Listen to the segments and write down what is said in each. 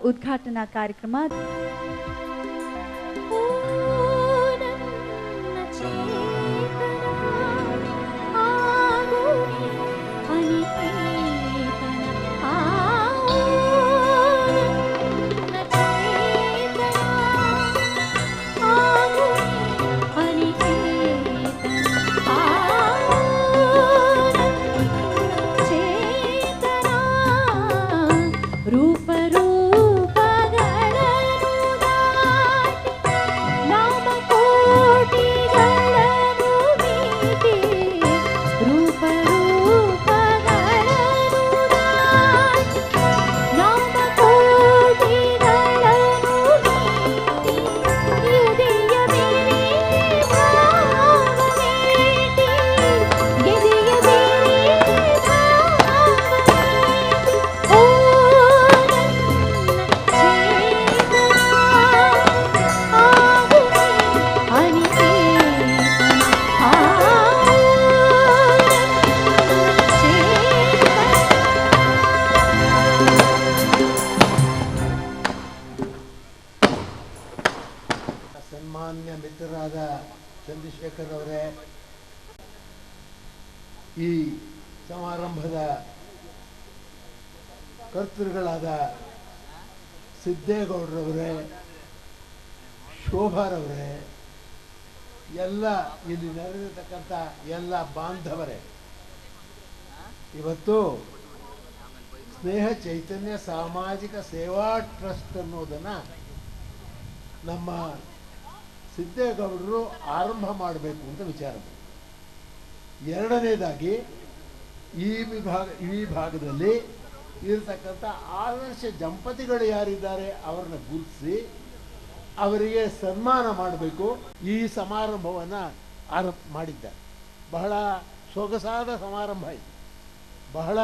ಉದ್ಘಾಟನಾ ಕಾರ್ಯಕ್ರಮ. ಚಂದ್ರಶೇಖರ್ ಅವರೇ, ಈ ಸಮಾರಂಭದ ಕರ್ತೃಗಳಾದ ಸಿದ್ದೇಗೌಡರವರೇ, ಶೋಭಾರವರೇ, ಎಲ್ಲ ಇಲ್ಲಿ ನೆರೆದಿರ್ತಕ್ಕಂಥ ಎಲ್ಲ ಬಾಂಧವರೇ, ಇವತ್ತು ಸ್ನೇಹ ಚೈತನ್ಯ ಸಾಮಾಜಿಕ ಸೇವಾ ಟ್ರಸ್ಟ್ ಅನ್ನೋದನ್ನು ನಮ್ಮ ಸಿದ್ದೇಗೌಡರು ಆರಂಭ ಮಾಡಬೇಕು ಅಂತ ವಿಚಾರ. ಎರಡನೇದಾಗಿ ಈ ಭಾಗದಲ್ಲಿ ಇರತಕ್ಕಂಥ ಆದರ್ಶ ದಂಪತಿಗಳು ಯಾರಿದ್ದಾರೆ ಅವರನ್ನ ಗುರುತಿಸಿ ಅವರಿಗೆ ಸನ್ಮಾನ ಮಾಡಬೇಕು. ಈ ಸಮಾರಂಭವನ್ನು ಆರಂಭ ಮಾಡಿದ್ದಾರೆ. ಬಹಳ ಸೊಗಸಾದ ಸಮಾರಂಭ ಇದು. ಬಹಳ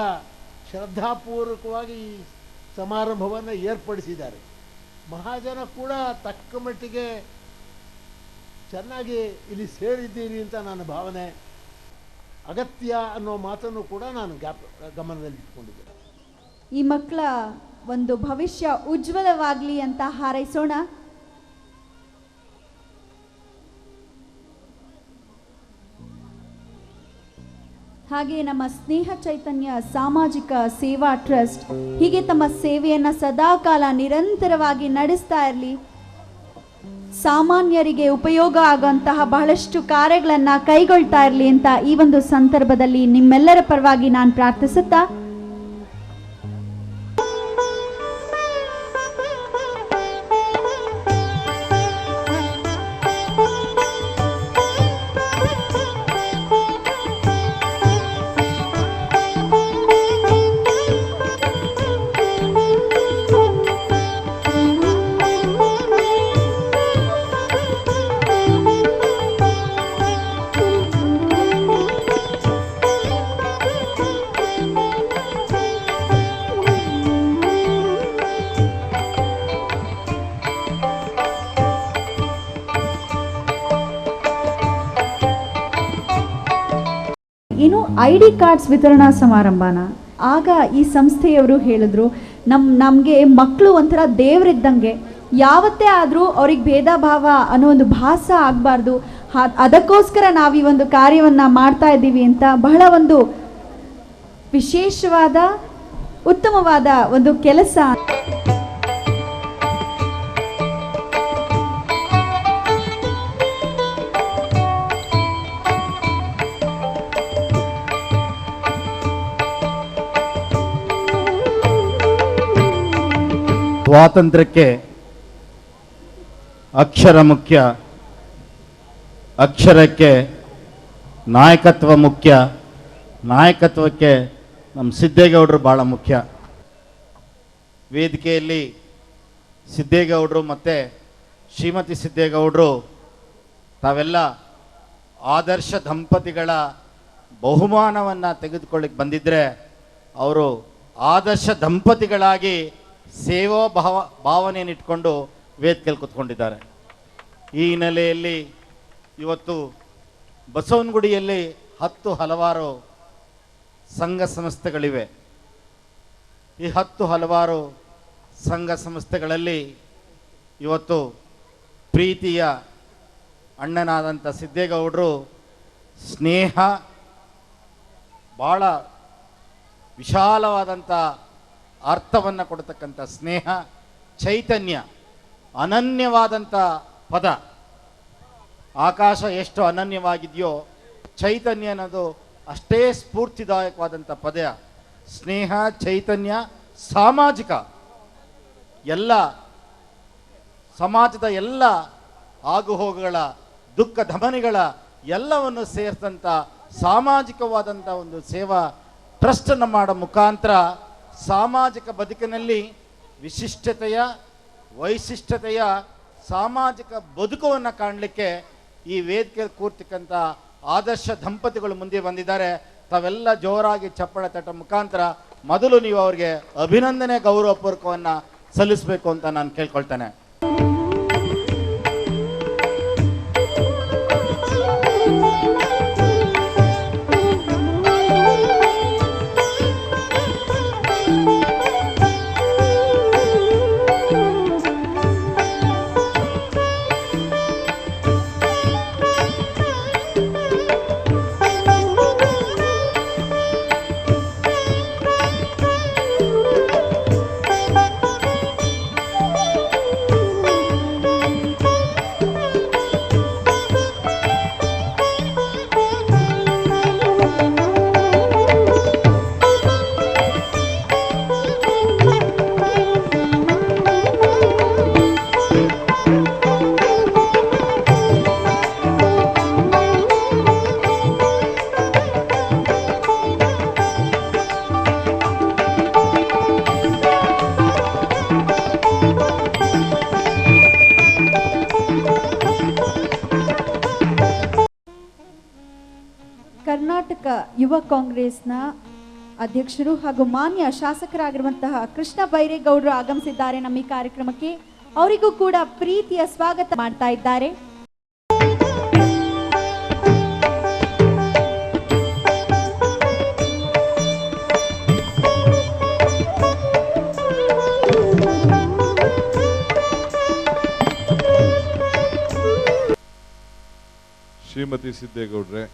ಶ್ರದ್ಧಾಪೂರ್ವಕವಾಗಿ ಈ ಸಮಾರಂಭವನ್ನು ಏರ್ಪಡಿಸಿದ್ದಾರೆ. ಮಹಾಜನ ಕೂಡ ತಕ್ಕ ಮಟ್ಟಿಗೆ ಚೆನ್ನಾಗಿ ಇಲ್ಲಿ ಸೇರಿದ್ದೀರಿ ಅಂತ ನನ್ನ ಭಾವನೆ. ಅಗತ್ಯ ಅನ್ನೋ ಮಾತನ್ನು ಕೂಡ ನಾನು ಗಮನದಲ್ಲಿ ಇಟ್ಕೊಂಡಿದ್ದೆ. ಈ ಮಕ್ಕಳ ಒಂದು ಭವಿಷ್ಯ ಉಜ್ವಲವಾಗಲಿ ಅಂತ ಹಾರೈಸೋಣ. ಹಾಗೆ ನಮ್ಮ ಸ್ನೇಹ ಚೈತನ್ಯ ಸಾಮಾಜಿಕ ಸೇವಾ ಟ್ರಸ್ಟ್ ಹೀಗೆ ತಮ್ಮ ಸೇವೆಯನ್ನು ಸದಾಕಾಲ ನಿರಂತರವಾಗಿ ನಡೆಸ್ತಾ ಇರಲಿ. ಸಾಮಾನ್ಯರಿಗೆ ಉಪಯೋಗ ಆಗುವಂತಹ ಬಹಳಷ್ಟು ಕಾರ್ಯಗಳನ್ನು ಕೈಗೊಳ್ತಾ ಇರಲಿ ಅಂತ ಈ ಒಂದು ಸಂದರ್ಭದಲ್ಲಿ ನಿಮ್ಮೆಲ್ಲರ ಪರವಾಗಿ ನಾನು ಪ್ರಾರ್ಥಿಸುತ್ತಾ ಏನು ID ಕಾರ್ಡ್ಸ್ ವಿತರಣಾ ಸಮಾರಂಭನ ಆಗ ಈ ಸಂಸ್ಥೆಯವರು ಹೇಳಿದ್ರು, ನಮಗೆ ಮಕ್ಕಳು ಒಂಥರ ದೇವರಿದ್ದಂಗೆ, ಯಾವತ್ತೇ ಆದರೂ ಅವ್ರಿಗೆ ಭೇದ ಭಾವ ಅನ್ನೋ ಒಂದು ಭಾಸ ಆಗಬಾರ್ದು, ಅದಕ್ಕೋಸ್ಕರ ನಾವು ಈ ಒಂದು ಕಾರ್ಯವನ್ನು ಮಾಡ್ತಾ ಇದ್ದೀವಿ ಅಂತ ಬಹಳ ಒಂದು ವಿಶೇಷವಾದ ಉತ್ತಮವಾದ ಒಂದು ಕೆಲಸ. ಸ್ವಾತಂತ್ರ್ಯಕ್ಕೆ ಅಕ್ಷರ ಮುಖ್ಯ, ಅಕ್ಷರಕ್ಕೆ ನಾಯಕತ್ವ ಮುಖ್ಯ, ನಾಯಕತ್ವಕ್ಕೆ ನಮ್ಮ ಸಿದ್ದೇಗೌಡರು ಭಾಳ ಮುಖ್ಯ. ವೇದಿಕೆಯಲ್ಲಿ ಸಿದ್ದೇಗೌಡರು ಮತ್ತು ಶ್ರೀಮತಿ ಸಿದ್ದೇಗೌಡರು ತಾವೆಲ್ಲ ಆದರ್ಶ ದಂಪತಿಗಳ ಬಹುಮಾನವನ್ನು ತೆಗೆದುಕೊಳ್ಳಿಕ್ಕೆ ಬಂದಿದ್ದರೆ ಅವರು ಆದರ್ಶ ದಂಪತಿಗಳಾಗಿ ಸೇವಾ ಭಾವನೆಯನ್ನು ಇಟ್ಕೊಂಡು ವೇದಿಕೆಯಲ್ಲಿ ಕೂತ್ಕೊಂಡಿದ್ದಾರೆ. ಈ ಹಿನ್ನೆಲೆಯಲ್ಲಿ ಇವತ್ತು ಬಸವನಗುಡಿಯಲ್ಲಿ ಹಲವಾರು ಸಂಘ ಸಂಸ್ಥೆಗಳಿವೆ. ಈ ಹಲವಾರು ಸಂಘ ಸಂಸ್ಥೆಗಳಲ್ಲಿ ಇವತ್ತು ಪ್ರೀತಿಯ ಅಣ್ಣನಾದಂಥ ಸಿದ್ದೇಗೌಡರು ಸ್ನೇಹ ಭಾಳ ವಿಶಾಲವಾದಂಥ ಅರ್ಥವನ್ನು ಕೊಡ್ತಕ್ಕಂಥ ಸ್ನೇಹ ಚೈತನ್ಯ ಅನನ್ಯವಾದಂಥ ಪದ. ಆಕಾಶ ಎಷ್ಟು ಅನನ್ಯವಾಗಿದೆಯೋ ಚೈತನ್ಯ ಅನ್ನೋದು ಅಷ್ಟೇ ಸ್ಫೂರ್ತಿದಾಯಕವಾದಂಥ ಪದ. ಸ್ನೇಹ ಚೈತನ್ಯ ಸಾಮಾಜಿಕ ಎಲ್ಲ ಸಮಾಜದ ಎಲ್ಲ ಆಗುಹೋಗುಗಳ ದುಃಖ ಧಮನಿಗಳ ಎಲ್ಲವನ್ನು ಸೇರಿದಂಥ ಸಾಮಾಜಿಕವಾದಂಥ ಒಂದು ಸೇವಾ ಟ್ರಸ್ಟನ್ನು ಮಾಡೋ ಮುಖಾಂತರ ಸಾಮಾಜಿಕ ಬದುಕಿನಲ್ಲಿ ವಿಶಿಷ್ಟತೆಯ ವೈಶಿಷ್ಟ್ಯತೆಯ ಸಾಮಾಜಿಕ ಬದುಕನ್ನು ಕಾಣಲಿಕ್ಕೆ ಈ ವೇದಿಕೆಯಲ್ಲಿ ಕೂರ್ತಕ್ಕಂಥ ಆದರ್ಶ ದಂಪತಿಗಳು ಮುಂದೆ ಬಂದಿದ್ದಾರೆ. ತಾವೆಲ್ಲ ಜೋರಾಗಿ ಚಪ್ಪಳ ತಟ್ಟ ಮುಖಾಂತರ ಮೊದಲು ನೀವು ಅವರಿಗೆ ಅಭಿನಂದನೆ ಗೌರವಪೂರ್ವಕವನ್ನು ಸಲ್ಲಿಸಬೇಕು ಅಂತ ನಾನು ಕೇಳ್ಕೊಳ್ತೇನೆ. ಕರ್ನಾಟಕ ಯುವ ಕಾಂಗ್ರೆಸ್ನ ಅಧ್ಯಕ್ಷರು ಹಾಗೂ ಮಾನ್ಯ ಶಾಸಕರಾಗಿರುವಂತಹ ಕೃಷ್ಣ ಬೈರೇಗೌಡರು ಆಗಮಿಸಿದ್ದಾರೆ ನಮ್ಮ ಈ ಕಾರ್ಯಕ್ರಮಕ್ಕೆ. ಅವರಿಗೂ ಕೂಡ ಪ್ರೀತಿಯ ಸ್ವಾಗತ ಮಾಡ್ತಾ ಇದ್ದಾರೆ. ಶ್ರೀಮತಿ ಸಿದ್ದೇಗೌಡ್ರೆ,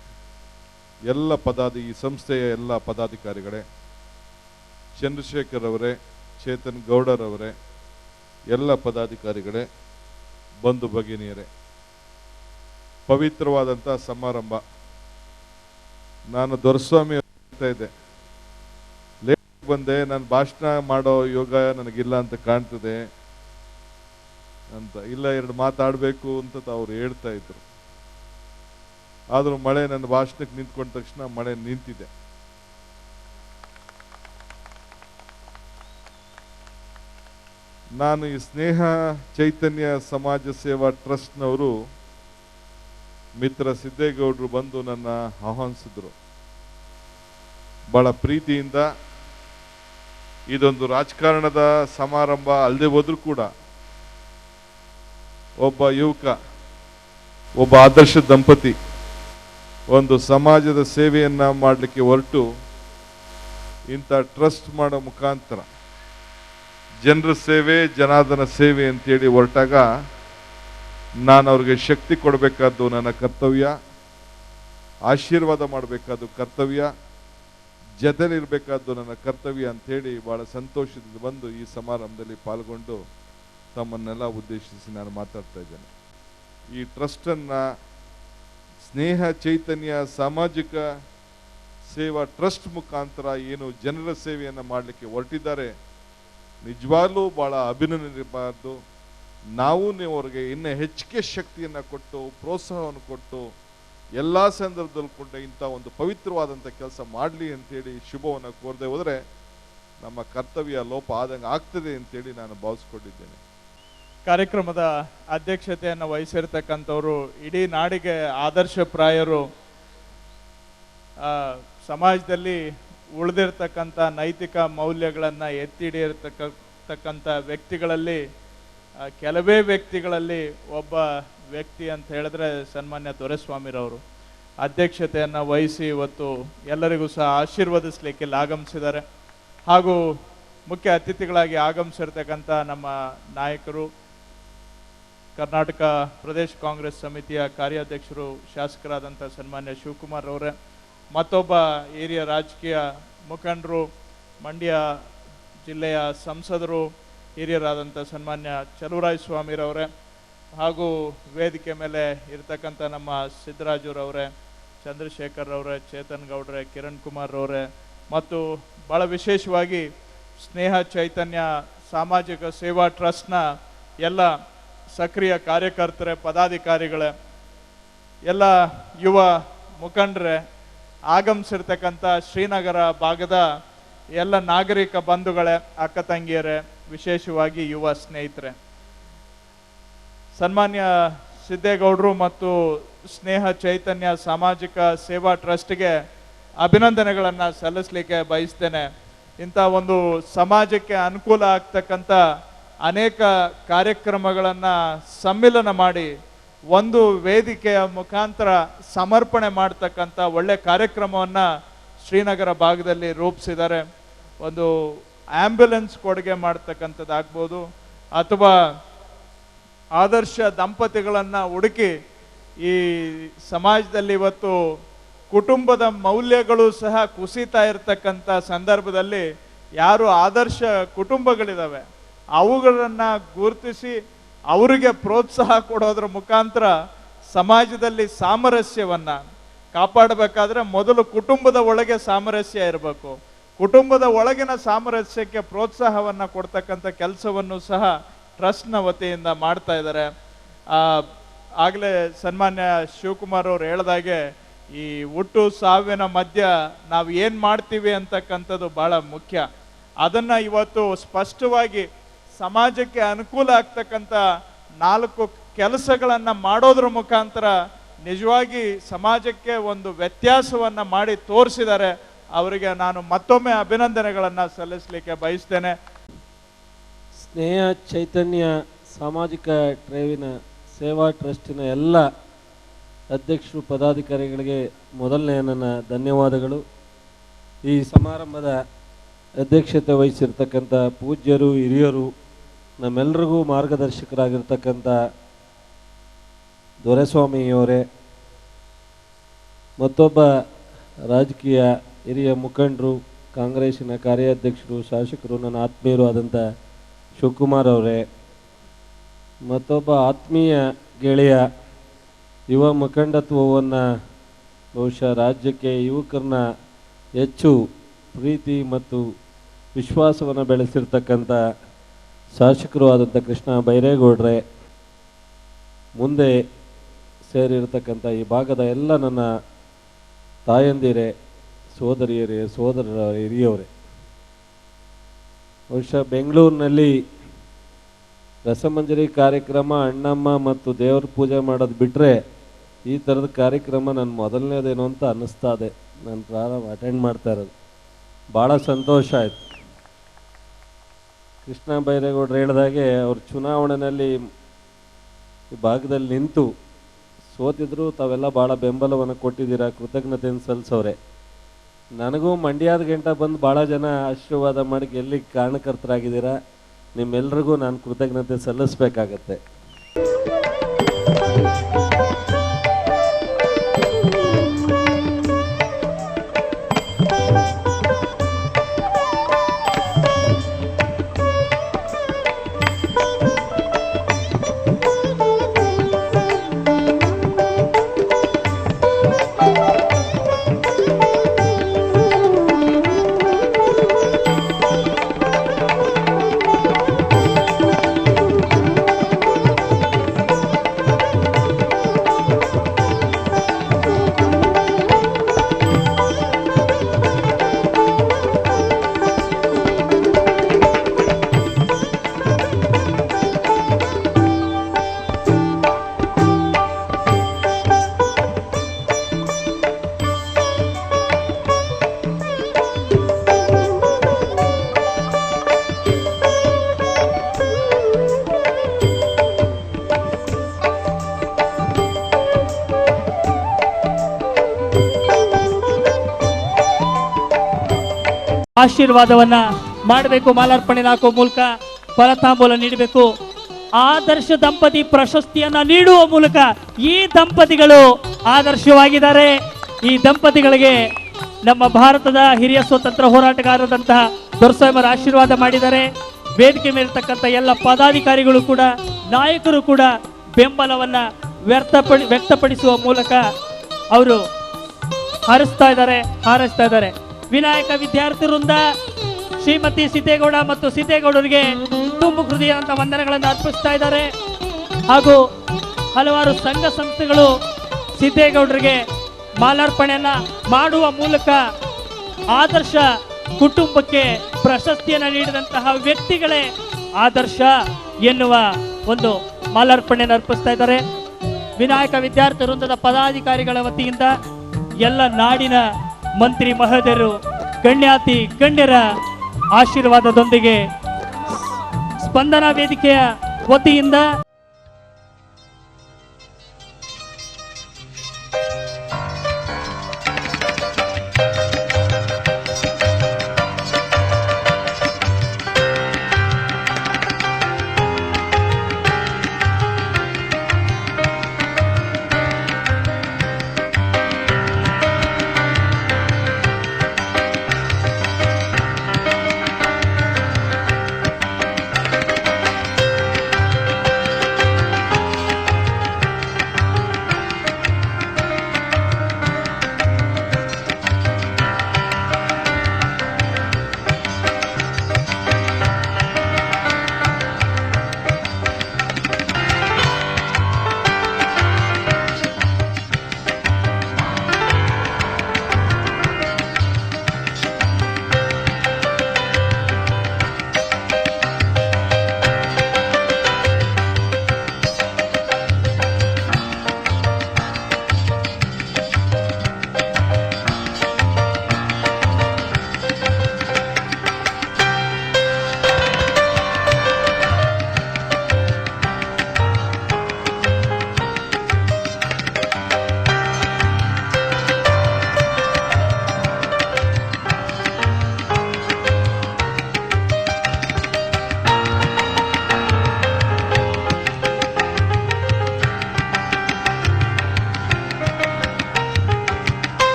ಎಲ್ಲ ಈ ಸಂಸ್ಥೆಯ ಎಲ್ಲ ಪದಾಧಿಕಾರಿಗಳೇ, ಚಂದ್ರಶೇಖರ್ ಅವರೇ, ಚೇತನ್ ಗೌಡರವರೇ, ಎಲ್ಲ ಪದಾಧಿಕಾರಿಗಳೇ, ಬಂಧು ಭಗಿನಿಯರೇ, ಪವಿತ್ರವಾದಂಥ ಸಮಾರಂಭ. ನಾನು ದೊರೆಸ್ವಾಮಿ ಹೇಳ್ತಾ ಇದ್ದೆ, ಲೇಟ್ ಬಂದೆ, ನಾನು ಭಾಷಣ ಮಾಡೋ ಯೋಗ ನನಗಿಲ್ಲ ಅಂತ ಕಾಣ್ತದೆ ಅಂತ. ಇಲ್ಲ, 2 ಮಾತಾಡಬೇಕು ಅಂತ ಅವ್ರು ಹೇಳ್ತಾ ಇದ್ರು. ಆದರೂ ಮಳೆ ನನ್ನ ಭಾಷಣಕ್ಕೆ ನಿಂತ್ಕೊಂಡ ತಕ್ಷಣ ಮಳೆ ನಿಂತಿದೆ. ನಾನು ಈ ಸ್ನೇಹ ಚೈತನ್ಯ ಸಮಾಜ ಸೇವಾ ಟ್ರಸ್ಟ್ನವರು ಮಿತ್ರ ಸಿದ್ದೇಗೌಡರು ಬಂದು ನನ್ನ ಆಹ್ವಾನಿಸಿದ್ರು. ಬಹಳ ಪ್ರೀತಿಯಿಂದ. ಇದೊಂದು ರಾಜಕಾರಣದ ಸಮಾರಂಭ ಅಲ್ಲದೆ ಹೋದ್ರೂ ಕೂಡ ಒಬ್ಬ ಯುವಕ, ಒಬ್ಬ ಆದರ್ಶ ದಂಪತಿ ಒಂದು ಸಮಾಜದ ಸೇವೆಯನ್ನ ಮಾಡಲಿಕ್ಕೆ ಹೊರಟು ಇಂಥ ಟ್ರಸ್ಟ್ ಮಾಡೋ ಮುಖಾಂತರ ಜನರ ಸೇವೆ, ಜನಾರ್ದನ ಸೇವೆ ಅಂತೇಳಿ ಹೊರಟಾಗ ನಾನು ಅವ್ರಿಗೆ ಶಕ್ತಿ ಕೊಡಬೇಕಾದ್ದು ನನ್ನ ಕರ್ತವ್ಯ, ಆಶೀರ್ವಾದ ಮಾಡಬೇಕಾದ್ದು ಕರ್ತವ್ಯ, ಜೊತೆಲಿರಬೇಕಾದ್ದು ನನ್ನ ಕರ್ತವ್ಯ ಅಂಥೇಳಿ ಭಾಳ ಸಂತೋಷದಿಂದ ಬಂದು ಈ ಸಮಾರಂಭದಲ್ಲಿ ಪಾಲ್ಗೊಂಡು ತಮ್ಮನ್ನೆಲ್ಲ ಉದ್ದೇಶಿಸಿ ನಾನು ಮಾತಾಡ್ತಾ ಇದ್ದೇನೆ. ಈ ಟ್ರಸ್ಟನ್ನು ಸ್ನೇಹ ಚೈತನ್ಯ ಸಾಮಾಜಿಕ ಸೇವಾ ಟ್ರಸ್ಟ್ ಮುಖಾಂತರ ಏನು ಜನರ ಸೇವೆಯನ್ನು ಮಾಡಲಿಕ್ಕೆ ಹೊರಟಿದ್ದಾರೆ, ನಿಜವಾಗ್ಲೂ ಭಾಳ ಅಭಿನಂದನೆಯಿರಬಾರ್ದು. ನಾವು ಅವ್ರಿಗೆ ಇನ್ನೂ ಹೆಚ್ಚಿಗೆ ಶಕ್ತಿಯನ್ನು ಕೊಟ್ಟು, ಪ್ರೋತ್ಸಾಹವನ್ನು ಕೊಟ್ಟು, ಎಲ್ಲ ಸಂದರ್ಭದಲ್ಲಿ ಕೂಡ ಇಂಥ ಒಂದು ಪವಿತ್ರವಾದಂಥ ಕೆಲಸ ಮಾಡಲಿ ಅಂತೇಳಿ ಶುಭವನ್ನು ಕೋರದೆ ಹೋದರೆ ನಮ್ಮ ಕರ್ತವ್ಯ ಲೋಪ ಆದಂಗೆ ಆಗ್ತದೆ ಅಂತೇಳಿ ನಾನು ಭಾವಿಸ್ಕೊಂಡಿದ್ದೇನೆ. ಕಾರ್ಯಕ್ರಮದ ಅಧ್ಯಕ್ಷತೆಯನ್ನು ವಹಿಸಿರ್ತಕ್ಕಂಥವರು ಇಡೀ ನಾಡಿಗೆ ಆದರ್ಶಪ್ರಾಯರು, ಸಮಾಜದಲ್ಲಿ ಉಳಿದಿರ್ತಕ್ಕಂಥ ನೈತಿಕ ಮೌಲ್ಯಗಳನ್ನು ಎತ್ತಿ ಹಿಡಿಯಿರ್ತಕ್ಕಂಥ ವ್ಯಕ್ತಿಗಳಲ್ಲಿ ಕೆಲವೇ ವ್ಯಕ್ತಿಗಳಲ್ಲಿ ಒಬ್ಬ ವ್ಯಕ್ತಿ ಅಂತ ಹೇಳಿದ್ರೆ ಸನ್ಮಾನ್ಯ ದೊರೆಸ್ವಾಮಿರವರು ಅಧ್ಯಕ್ಷತೆಯನ್ನು ವಹಿಸಿ ಇವತ್ತು ಎಲ್ಲರಿಗೂ ಸಹ ಆಶೀರ್ವದಿಸಲಿಕ್ಕೆ ಆಗಮಿಸಿದ್ದಾರೆ. ಹಾಗೂ ಮುಖ್ಯ ಅತಿಥಿಗಳಾಗಿ ಆಗಮಿಸಿರ್ತಕ್ಕಂಥ ನಮ್ಮ ನಾಯಕರು, ಕರ್ನಾಟಕ ಪ್ರದೇಶ ಕಾಂಗ್ರೆಸ್ ಸಮಿತಿಯ ಕಾರ್ಯಾಧ್ಯಕ್ಷರು ಶಾಸಕರಾದಂಥ ಸನ್ಮಾನ್ಯ ಶಿವಕುಮಾರ್ ಅವರೇ, ಮತ್ತೊಬ್ಬ ಹಿರಿಯ ರಾಜಕೀಯ ಮುಖಂಡರು, ಮಂಡ್ಯ ಜಿಲ್ಲೆಯ ಸಂಸದರು, ಹಿರಿಯರಾದಂಥ ಸನ್ಮಾನ್ಯ ಚಲುವರಾಯ ಸ್ವಾಮಿರವರೇ, ಹಾಗೂ ವೇದಿಕೆ ಮೇಲೆ ಇರ್ತಕ್ಕಂಥ ನಮ್ಮ ಸಿದ್ದರಾಜುರವರೇ, ಚಂದ್ರಶೇಖರ್ ಅವರೇ, ಚೇತನ್ ಗೌಡ್ರೆ, ಕಿರಣ್ ಕುಮಾರ್ ಅವರೇ, ಮತ್ತು ಭಾಳ ವಿಶೇಷವಾಗಿ ಸ್ನೇಹ ಚೈತನ್ಯ ಸಾಮಾಜಿಕ ಸೇವಾ ಟ್ರಸ್ಟ್ನ ಎಲ್ಲ ಸಕ್ರಿಯ ಕಾರ್ಯಕರ್ತರೇ, ಪದಾಧಿಕಾರಿಗಳೇ, ಎಲ್ಲ ಯುವ ಮುಖಂಡರೇ, ಆಗಮಿಸಿರ್ತಕ್ಕಂಥ ಶ್ರೀನಗರ ಭಾಗದ ಎಲ್ಲ ನಾಗರಿಕ ಬಂಧುಗಳೇ, ಅಕ್ಕ ತಂಗಿಯರೇ, ವಿಶೇಷವಾಗಿ ಯುವ ಸ್ನೇಹಿತರೆ, ಸನ್ಮಾನ್ಯ ಸಿದ್ದೇಗೌಡರು ಮತ್ತು ಸ್ನೇಹ ಚೈತನ್ಯ ಸಾಮಾಜಿಕ ಸೇವಾ ಟ್ರಸ್ಟ್ಗೆ ಅಭಿನಂದನೆಗಳನ್ನು ಸಲ್ಲಿಸಲಿಕ್ಕೆ ಬಯಸ್ತೇನೆ. ಇಂಥ ಒಂದು ಸಮಾಜಕ್ಕೆ ಅನುಕೂಲ ಆಗ್ತಕ್ಕಂಥ ಅನೇಕ ಕಾರ್ಯಕ್ರಮಗಳನ್ನು ಸಮ್ಮಿಲನ ಮಾಡಿ ಒಂದು ವೇದಿಕೆಯ ಮುಖಾಂತರ ಸಮರ್ಪಣೆ ಮಾಡ್ತಕ್ಕಂಥ ಒಳ್ಳೆ ಕಾರ್ಯಕ್ರಮವನ್ನು ಶ್ರೀನಗರ ಭಾಗದಲ್ಲಿ ರೂಪಿಸಿದ್ದಾರೆ. ಒಂದು ಆಂಬ್ಯುಲೆನ್ಸ್ ಕೊಡುಗೆ ಮಾಡ್ತಕ್ಕಂಥದ್ದಾಗ್ಬೋದು, ಅಥವಾ ಆದರ್ಶ ದಂಪತಿಗಳನ್ನು ಹುಡುಕಿ ಈ ಸಮಾಜದಲ್ಲಿ ಇವತ್ತು ಕುಟುಂಬದ ಮೌಲ್ಯಗಳು ಸಹ ಕುಸಿತಾ ಇರತಕ್ಕಂಥ ಸಂದರ್ಭದಲ್ಲಿ ಯಾರು ಆದರ್ಶ ಕುಟುಂಬಗಳಿದ್ದಾವೆ ಅವುಗಳನ್ನು ಗುರುತಿಸಿ ಅವರಿಗೆ ಪ್ರೋತ್ಸಾಹ ಕೊಡೋದ್ರ ಮುಖಾಂತರ ಸಮಾಜದಲ್ಲಿ ಸಾಮರಸ್ಯವನ್ನು ಕಾಪಾಡಬೇಕಾದ್ರೆ ಮೊದಲು ಕುಟುಂಬದ ಒಳಗೆ ಸಾಮರಸ್ಯ ಇರಬೇಕು. ಕುಟುಂಬದ ಒಳಗಿನ ಸಾಮರಸ್ಯಕ್ಕೆ ಪ್ರೋತ್ಸಾಹವನ್ನು ಕೊಡ್ತಕ್ಕಂಥ ಕೆಲಸವನ್ನು ಸಹ ಟ್ರಸ್ಟ್ನ ವತಿಯಿಂದ ಮಾಡ್ತಾ ಇದ್ದಾರೆ. ಆಗಲೇ ಸನ್ಮಾನ್ಯ ಶಿವಕುಮಾರ್ ಅವರು ಹೇಳ್ದಾಗೆ ಈ ಹುಟ್ಟು ಸಾವಿನ ಮಧ್ಯ ನಾವು ಏನು ಮಾಡ್ತೀವಿ ಅಂತಕ್ಕಂಥದ್ದು ಭಾಳ ಮುಖ್ಯ. ಅದನ್ನು ಇವತ್ತು ಸ್ಪಷ್ಟವಾಗಿ ಸಮಾಜಕ್ಕೆ ಅನುಕೂಲ ಆಗ್ತಕ್ಕಂಥ 4 ಕೆಲಸಗಳನ್ನು ಮಾಡೋದ್ರ ಮುಖಾಂತರ ನಿಜವಾಗಿ ಸಮಾಜಕ್ಕೆ ಒಂದು ವ್ಯತ್ಯಾಸವನ್ನು ಮಾಡಿ ತೋರಿಸಿದ್ದಾರೆ. ಅವರಿಗೆ ನಾನು ಮತ್ತೊಮ್ಮೆ ಅಭಿನಂದನೆಗಳನ್ನು ಸಲ್ಲಿಸಲಿಕ್ಕೆ ಬಯಸ್ತೇನೆ. ಸ್ನೇಹ ಚೈತನ್ಯ ಸಾಮಾಜಿಕ ಟ್ರೈವಿನ ಸೇವಾ ಟ್ರಸ್ಟಿನ ಎಲ್ಲ ಅಧ್ಯಕ್ಷರು ಪದಾಧಿಕಾರಿಗಳಿಗೆ ಮೊದಲನೇ ನನ್ನ ಧನ್ಯವಾದಗಳು. ಈ ಸಮಾರಂಭದ ಅಧ್ಯಕ್ಷತೆ ವಹಿಸಿರ್ತಕ್ಕಂಥ ಪೂಜ್ಯರು, ಹಿರಿಯರು, ನಮ್ಮೆಲ್ಲರಿಗೂ ಮಾರ್ಗದರ್ಶಕರಾಗಿರ್ತಕ್ಕಂಥ ದೊರೆಸ್ವಾಮಿಯವರೇ, ಮತ್ತೊಬ್ಬ ರಾಜಕೀಯ ಹಿರಿಯ ಮುಖಂಡರು, ಕಾಂಗ್ರೆಸ್ಸಿನ ಕಾರ್ಯಾಧ್ಯಕ್ಷರು, ಶಾಸಕರು, ನನ್ನ ಆತ್ಮೀಯರು ಆದಂಥ ಶಿವಕುಮಾರ್ ಅವರೇ, ಮತ್ತೊಬ್ಬ ಆತ್ಮೀಯ ಗೆಳೆಯ, ಯುವ ಮುಖಂಡತ್ವವನ್ನು ಬಹುಶಃ ರಾಜ್ಯಕ್ಕೆ ಯುವಕರನ್ನ ಹೆಚ್ಚು ಪ್ರೀತಿ ಮತ್ತು ವಿಶ್ವಾಸವನ್ನು ಬೆಳೆಸಿರ್ತಕ್ಕಂಥ ಶಾಸಕರು ಆದಂಥ ಕೃಷ್ಣ ಬೈರೇಗೌಡ್ರೆ, ಮುಂದೆ ಸೇರಿರ್ತಕ್ಕಂಥ ಈ ಭಾಗದ ಎಲ್ಲ ನನ್ನ ತಾಯಂದಿರೇ, ಸೋದರಿಯರೇ, ಸೋದರರ ಹಿರಿಯವರೇ, ಬಹುಶಃ ಬೆಂಗಳೂರಿನಲ್ಲಿ ರಸಮಂಜರಿ ಕಾರ್ಯಕ್ರಮ, ಅಣ್ಣಮ್ಮ ಮತ್ತು ದೇವ್ರ ಪೂಜೆ ಮಾಡೋದು ಬಿಟ್ಟರೆ ಈ ಥರದ ಕಾರ್ಯಕ್ರಮ ನನ್ನ ಮೊದಲನೇದೇನು ಅಂತ ಅನ್ನಿಸ್ತಾ ಇದೆ. ನಾನು ಪ್ರಾರಂಭ ಅಟೆಂಡ್ ಮಾಡ್ತಾ ಇರೋದು ಭಾಳ ಸಂತೋಷ ಆಯಿತು. ಕೃಷ್ಣ ಬೈರೇಗೌಡರು ಹೇಳಿದಾಗೆ ಅವ್ರ ಚುನಾವಣೆಯಲ್ಲಿ ಈ ಭಾಗದಲ್ಲಿ ನಿಂತು ಸೋತಿದ್ರು, ತಾವೆಲ್ಲ ಭಾಳ ಬೆಂಬಲವನ್ನು ಕೊಟ್ಟಿದ್ದೀರಾ, ಕೃತಜ್ಞತೆಯನ್ನು ಸಲ್ಲಿಸವ್ರೆ. ನನಗೂ ಮಂಡ್ಯದ ಗಂಟ ಬಂದು ಭಾಳ ಜನ ಆಶೀರ್ವಾದ ಮಾಡಿ ಗೆಲ್ಲಿ ಕಾರಣಕರ್ತರಾಗಿದ್ದೀರಾ. ನಿಮ್ಮೆಲ್ರಿಗೂ ನಾನು ಕೃತಜ್ಞತೆ ಸಲ್ಲಿಸಬೇಕಾಗತ್ತೆ. ಆಶೀರ್ವಾದವನ್ನ ಮಾಡಬೇಕು. ಮಾಲಾರ್ಪಣೆ ಹಾಕುವ ಮೂಲಕ ಫಲತಾಂಬೂಲ ನೀಡಬೇಕು. ಆದರ್ಶ ದಂಪತಿ ಪ್ರಶಸ್ತಿಯನ್ನ ನೀಡುವ ಮೂಲಕ ಈ ದಂಪತಿಗಳು ಆದರ್ಶವಾಗಿದ್ದಾರೆ. ಈ ದಂಪತಿಗಳಿಗೆ ನಮ್ಮ ಭಾರತದ ಹಿರಿಯ ಸ್ವತಂತ್ರ ಹೋರಾಟಗಾರರಾದಂತಹ ದೊರೆಸ್ವಾಮಿಯವರ ಆಶೀರ್ವಾದ ಮಾಡಿದ್ದಾರೆ. ವೇದಿಕೆ ಮೇಲಿರ್ತಕ್ಕಂಥ ಎಲ್ಲ ಪದಾಧಿಕಾರಿಗಳು ಕೂಡ, ನಾಯಕರು ಕೂಡ ಬೆಂಬಲವನ್ನ ವ್ಯಕ್ತಪಡಿಸುವ ಮೂಲಕ ಅವರು ಹಾರೈಸ್ತಾ ಇದ್ದಾರೆ. ವಿನಾಯಕ ವಿದ್ಯಾರ್ಥಿ ವೃಂದ ಶ್ರೀಮತಿ ಸಿದ್ದೇಗೌಡ ಮತ್ತು ಸಿದ್ದೇಗೌಡರಿಗೆ ತುಂಬು ಹೃದಯದಂತ ವಂದನೆಗಳನ್ನು ಅರ್ಪಿಸ್ತಾ ಇದ್ದಾರೆ. ಹಾಗೂ ಹಲವಾರು ಸಂಘ ಸಂಸ್ಥೆಗಳು ಸಿದ್ದೇಗೌಡರಿಗೆ ಮಾಲಾರ್ಪಣೆಯನ್ನ ಮಾಡುವ ಮೂಲಕ ಆದರ್ಶ ಕುಟುಂಬಕ್ಕೆ ಪ್ರಶಸ್ತಿಯನ್ನು ನೀಡಿದಂತಹ ವ್ಯಕ್ತಿಗಳೇ ಆದರ್ಶ ಎನ್ನುವ ಒಂದು ಮಾಲಾರ್ಪಣೆಯನ್ನು ಅರ್ಪಿಸ್ತಾ ಇದ್ದಾರೆ. ವಿನಾಯಕ ವಿದ್ಯಾರ್ಥಿ ವೃಂದದ ಪದಾಧಿಕಾರಿಗಳ ವತಿಯಿಂದ ಎಲ್ಲ ನಾಡಿನ ಮಂತ್ರಿ ಮಹೋದಯರು, ಗಣ್ಯಾತಿ ಗಣ್ಯರ ಆಶೀರ್ವಾದದೊಂದಿಗೆ ಸ್ಪಂದನ ವೇದಿಕೆಯ ವತಿಯಿಂದ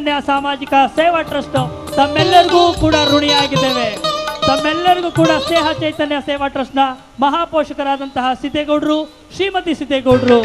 ಚೈತನ್ಯ ಸಾಮಾಜಿಕ ಸೇವಾ ಟ್ರಸ್ಟ್ ತಮ್ಮೆಲ್ಲರಿಗೂ ಕೂಡ ಋಣಿಯಾಗಿದ್ದೇವೆ. ತಮ್ಮೆಲ್ಲರಿಗೂ ಕೂಡ ಸ್ನೇಹ ಚೈತನ್ಯ ಸೇವಾ ಟ್ರಸ್ಟ್ನ ಮಹಾಪೋಷಕರಾದಂತಹ ಸಿದ್ದೇಗೌಡರು, ಶ್ರೀಮತಿ ಸಿದ್ದೇಗೌಡರು.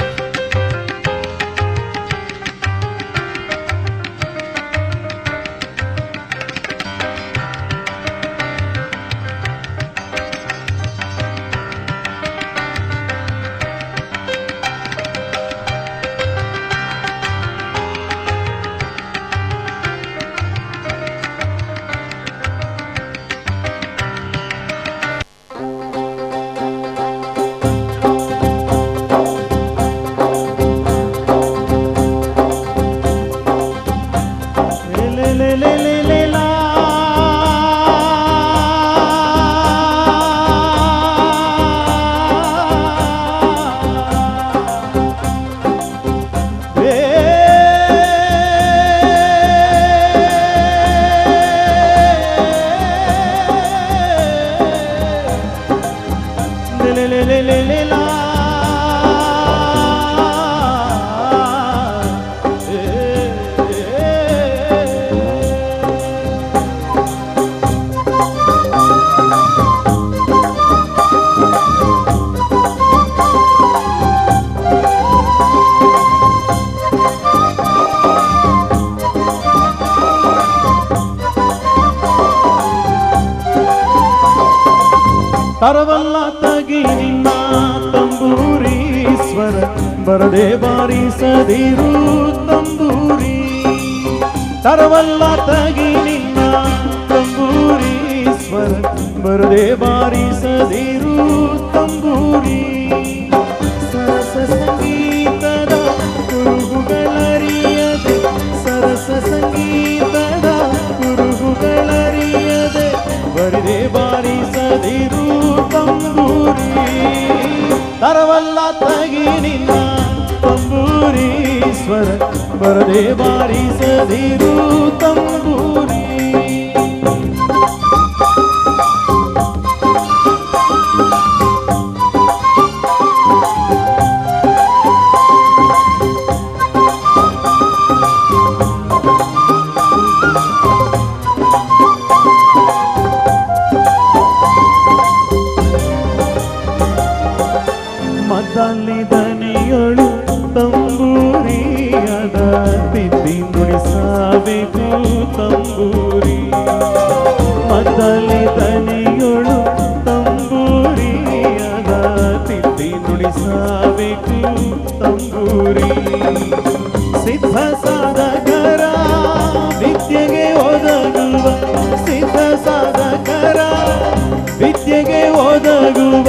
ತರವಲ್ಲ ತಗಿ ನಿನ್ನ ತಂಬೂರೀಶ್ವರ ಬರದೆ ಬಾರಿಸದಿರು ತಂಬೂರಿ. ತರವಲ್ಲ ತಗಿ ನಿನ್ನ ತಂಬೂರೀಶ್ವರ ಬರದೆ ಬಾರಿಸದಿರು ತಂಬೂರಿ. ಸರಸ ಸಂಗೀತದ ಕುರುಹುಗಳರಿಯದೆ, ಸರಸ ಸಂಗೀತದ ಕುರುಹುಗಳರಿಯದೆ ಬರದೆ ಬಾರಿಸದಿರು ತಂಬೂರಿ. ತರವಲ್ಲ ತಗಿ ನಿನ್ನ ತಂಬೂರೀಶ್ವರ ಬರದೆ ಬಾರಿಸದಿರು ತಂಬೂರಿ. ಮದ್ದಲಿ ದನಿಯಳು ತಂಬೂರಿಯದ ತಿದ್ದಿ ನುಡಿಸಬೇಕು ತಂಬೂರಿ. ಮದ್ದಲಿ ದನಿಯಳು ತಂಬೂರಿಯದ ತಿದ್ದಿ ನುಡಿಸಬೇಕು ತಂಬೂರಿ. ಸಿದ್ಧ ಸಾಧಕರ ವಿದ್ಯೆಗೆ ಒದಗುವ, ಸಿದ್ಧ ಸಾಧಕರ ವಿದ್ಯೆಗೆ ಒದಗುವ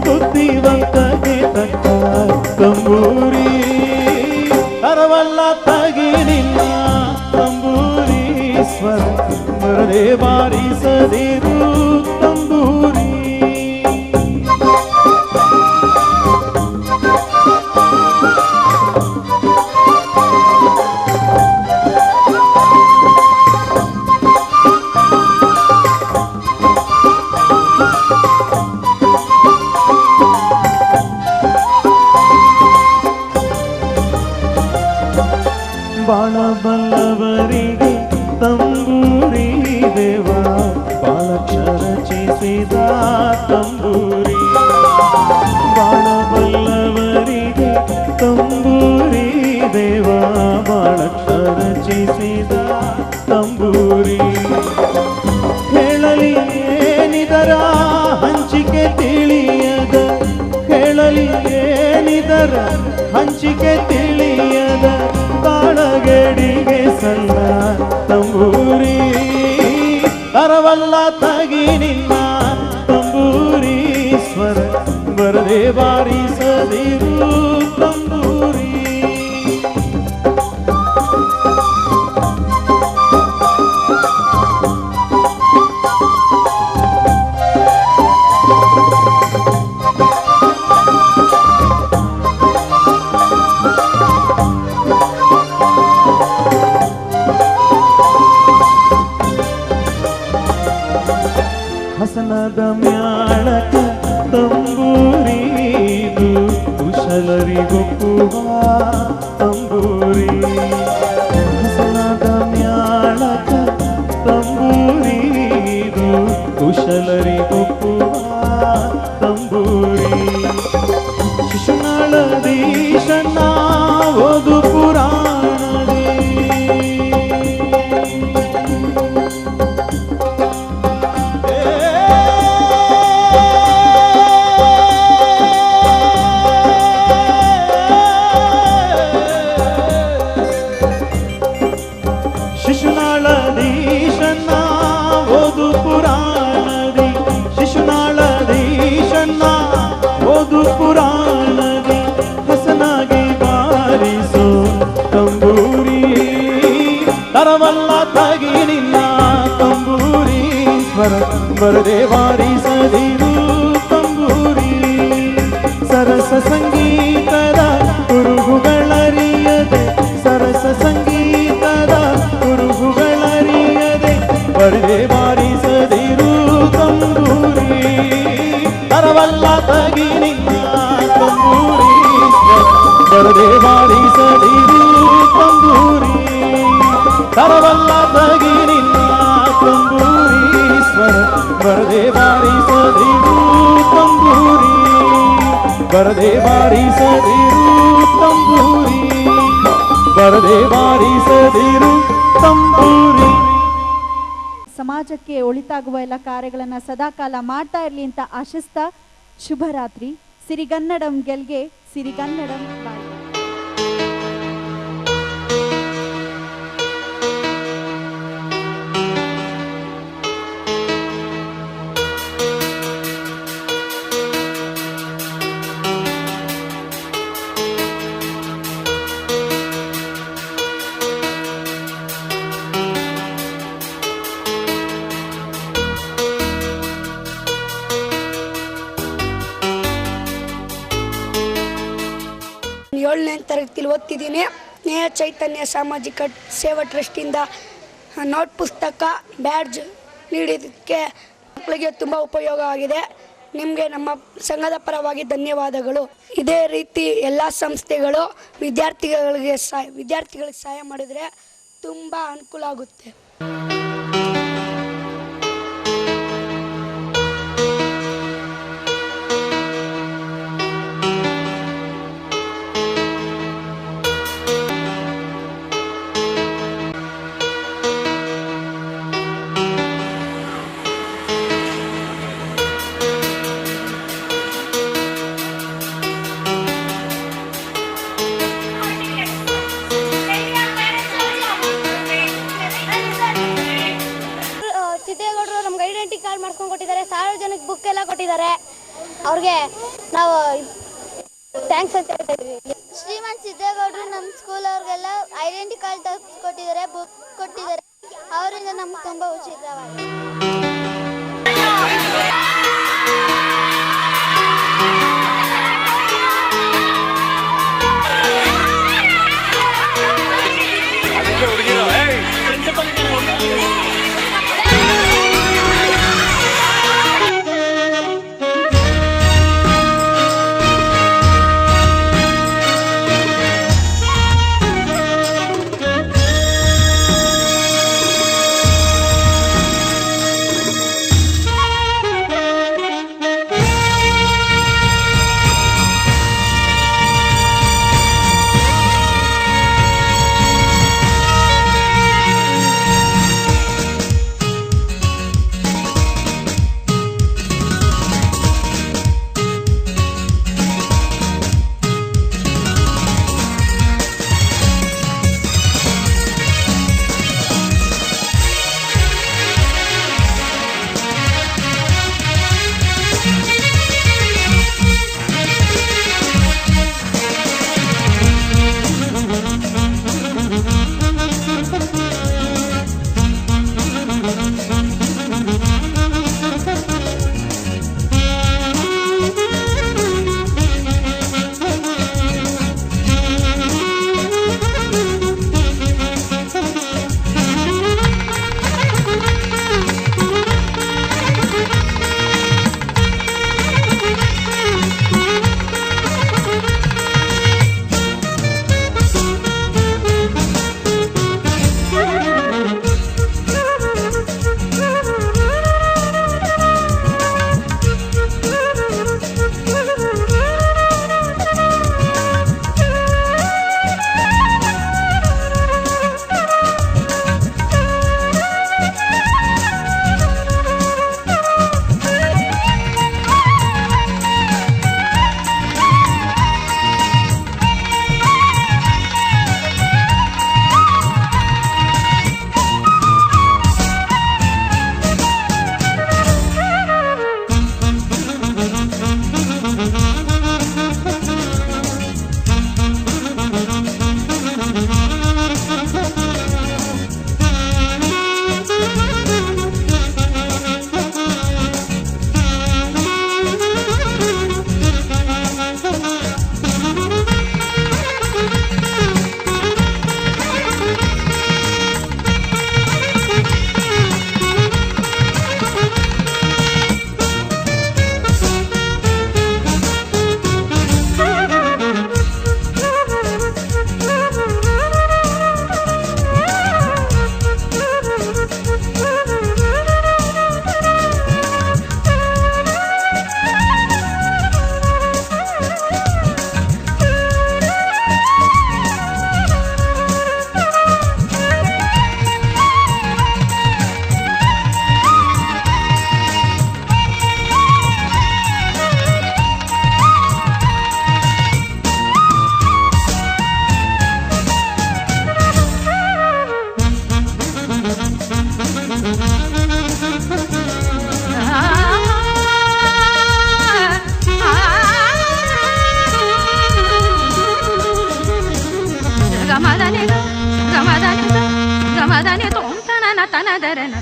ಬುದ್ಧಿವಂತಗೆ ತಕ್ಕ ತಂಬೂರಿ. ತರವಲ್ಲ ತಗಿ ನಿನ್ನ ತಂಬೂರೀಶ್ವರ ಬರದೆ ಬಾರಿಸದಿರು ತಂಬೂರಿ. ಬಾಳಬಲ್ಲವರಿಗೆ ತಂಬೂರಿ ದೇವ ಬಾಳಕ್ಷರ ರಚಿಸಿದ ತಂಬೂರಿ. ಬಾಳಬಲ್ಲವರಿಗೆ ತಂಬೂರಿ ದೇವ ಬಾಳಕ್ಷರ ರಚಿಸಿದ ತಂಬೂರಿ. ಹೇಳಲಿ ಏನಿದರ ಹಂಚಿಕೆ ತಿಳಿಯದ, ಹೇಳಲಿ ಏನಿದರ ಹಂಚಿಕೆ ತಿಳಿಯದ ತಾಳಗಡಿಗೆ ಸಣ್ಣ ತಂಬೂರಿ. ತರವಲ್ಲ ತಗಿ ನಿನ್ನ ತಂಬೂರೀಶ್ವರ ಬರದೆ ಬಾರಿಸದಿರು ತಂಬೂರಿ. ಹಸನದ ಮ್ಯಾಳಕ ತಂಬೂರಿದು ಕುಶಲ ತಂಬೂರಿ ಶಿಶುನಾಳದೀಶನ ಓದು ಪುರಾಣದಿ ಶಿಶುನಾಳದೀಶನ ಓದು ಪುರಾಣದಿ ಶಿಶುನಾಳದೀಶನ ಓದು ಪುರಾಣದಿ ಹಸನಾಗಿ ಬಾರಿಸೋ ತಂಬೂರಿ ತರವಲ್ಲ ತಗಿ ನಿನ್ನ ತಂಬೂರಿ ಸ್ವರ ಬರದೆ ಬಾರಿಸದಿರು ತಂಬೂರಿ ಸರಸ ಸಂಗೀತದ ಕುರುಹುಗಳರಿಯದೆ ಸರಸ ಸಂಗೀತದ ಕುರುಹುಗಳರಿಯದೆ ಬರದೆ ಬಾರಿಸದಿರು ತಂಬೂರಿ ತರವಲ್ಲ ತಗಿ ನಿನ್ನ ತಂಬೂರಿ ಬರದೆ ಬಾರಿಸದಿರು ತಂಬೂರಿ ತರವಲ್ಲ ತಗಿ ನಿನ್ನ ತಂಬೂರಿ ಸ್ವರ ಬರದೆ ಬಾರಿಸದಿರು ತಂಬೂರಿ ಬರದೆ ಬಾರಿಸದಿರು ತಂಬೂರಿ ಬರದೆ ಬಾರಿಸದಿರು ತಂಬೂರಿ. ಸಮಾಜಕ್ಕೆ ಒಳಿತಾಗುವ ಎಲ್ಲ ಕಾರ್ಯಗಳನ್ನು ಸದಾಕಾಲ ಮಾಡ್ತಾ ಇರಲಿ ಅಂತ ಆಶಿಸ್ತಾ ಶುಭರಾತ್ರಿ. ಸಿರಿಗನ್ನಡಂ ಗೆಲ್ಗೆ ಸಿರಿಗನ್ನಡಂ ಬಾಯ್. ಏಳನೇ ತರಗತಿಯಲ್ಲಿ ಓದ್ತಿದ್ದೀನಿ. ಸ್ನೇಹ ಚೈತನ್ಯ ಸಾಮಾಜಿಕ ಸೇವಾ ಟ್ರಸ್ಟಿಂದ ನೋಟ್ ಪುಸ್ತಕ ಬ್ಯಾಡ್ಜ್ ನೀಡಿದ್ದಕ್ಕೆ ಮಕ್ಕಳಿಗೆ ತುಂಬ ಉಪಯೋಗ ಆಗಿದೆ. ನಿಮಗೆ ನಮ್ಮ ಸಂಘದ ಪರವಾಗಿ ಧನ್ಯವಾದಗಳು. ಇದೇ ರೀತಿ ಎಲ್ಲ ಸಂಸ್ಥೆಗಳು ವಿದ್ಯಾರ್ಥಿಗಳಿಗೆ ಸಹಾಯ ಮಾಡಿದರೆ ತುಂಬ ಅನುಕೂಲ ಆಗುತ್ತೆ. ಸಿದ್ದೇಗೌಡರು ನಮ್ಗೆ ಐಡೆಂಟಿ ಕಾರ್ಡ್ ಮಾಡ್ಕೊಂಡು ಕೊಟ್ಟಿದ್ದಾರೆ, ಸಾರ್ವಜನಿಕ ಬುಕ್ ಎಲ್ಲ ಕೊಟ್ಟಿದ್ದಾರೆ. ಅವ್ರಿಗೆ ನಾವು ಥ್ಯಾಂಕ್ಸ್ ಅಂತ ಹೇಳ್ತಿದ್ವಿ. ಶ್ರೀಮಂತ್ ಸಿದ್ದೇಗೌಡರು ನಮ್ಮ ಸ್ಕೂಲ್ ಅವ್ರಿಗೆಲ್ಲ ಐಡೆಂಟಿ ಕಾರ್ಡ್ ಕೊಟ್ಟಿದ್ದಾರೆ, ಬುಕ್ ಕೊಟ್ಟಿದ್ದಾರೆ. ಅವರಿಂದ ನಮ್ಗೆ ತುಂಬ ಉಚಿತವಾಗಿದೆ. ದರನ